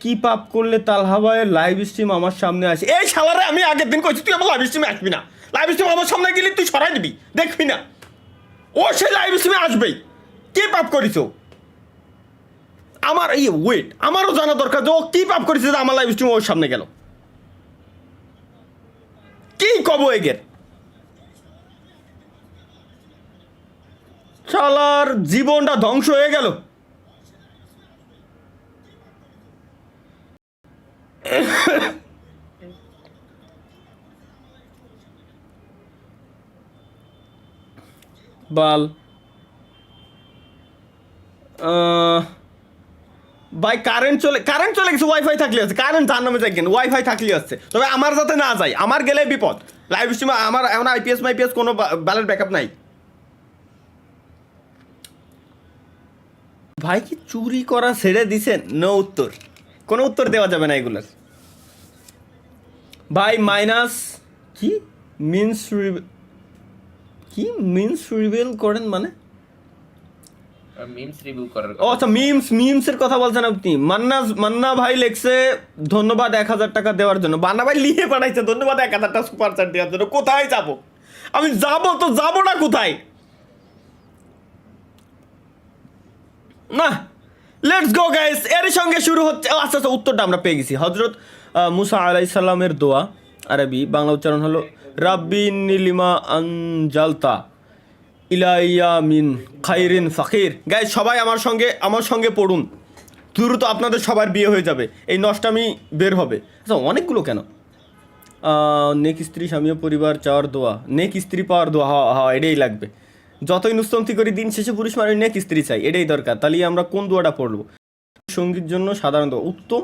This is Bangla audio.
কি পাপ করলে তালহা ভাইয়ের লাইভ স্ট্রিম আমার সামনে আসে? এই শালারে আমি আগের দিন কইছি তুই আমার লাইভ স্ট্রিমে আসবি না, লাইভ স্ট্রিম আমার সামনে গেলে তুই সরাই দিবি, দেখবি না। ও সে লাইভ স্ট্রিমে আসবেই। কি পাপ করিস? আমার এই ওয়েট, আমারও জানা দরকার যে ও কি পাপ করেছে যে আমার লাইভ স্ট্রিম ওর সামনে গেল। কি কব এগের শালার জীবনটা ধ্বংস হয়ে গেল। বাল ভাই কারেন্ট চলে গেছে, ওয়াইফাই থাকলে আছে, কারেন্ট তার নামে যাই কেন, ওয়াইফাই থাকলে আসছে, তবে আমার যাতে না যায়, আমার গেলে বিপদ। লাইভ স্ট্রিমে আমার এমন আইপিএস কোনো ব্যালেন্স ব্যাকআপ নাই। ভাই কি চুরি করা ছেড়ে দিছেন? নো উত্তর, কোনো উত্তর দেওয়া যাবে না এগুলোর। ভাই মাইনাস কি মিনস কি মিনস রিভিল করেন মানে? মিমস রিভিউ করার ও আচ্ছা, মিমসের কথা বলছেন আপনি। মান্না ভাই লেখছে ধন্যবাদ 1000 টাকা দেওয়ার জন্য। মান্না ভাই লিখে পাঠাইছে ধন্যবাদ 1000 টাকা সুপার চাট দেওয়ার জন্য। কোথায় যাব আমি? যাবো না কোথায়? না, লেটস গো গাইস। এর সঙ্গে শুরু হচ্ছে, আচ্ছা আচ্ছা উত্তরটা আমরা পেয়ে গেছি। হজরত মুসা আলাইহিস সালামের দোয়া, আরবি, বাংলা উচ্চারণ হলো রাব্বি নীলিমা আনজালতা ইলাইয়া মিন খাইরিন ফাকির। গাইস সবাই আমার সঙ্গে পড়ুন, দ্রুত আপনাদের সবার বিয়ে হয়ে যাবে, এই নষ্টামি বের হবে। আচ্ছা অনেকগুলো কেন? নেক স্ত্রী স্বামী ও পরিবার চাওয়ার দোয়া, নেক স্ত্রী পাওয়ার দোয়া, হ্যাঁ এটাই লাগবে। যতই নুস্তমতি করি দিন শেষে পুরুষ মানে নেক স্ত্রী চাই, এটাই দরকার। তাহলে আমরা কোন দোয়াটা পড়বো? সঙ্গীর জন্য সাধারণ দোয়া উত্তম।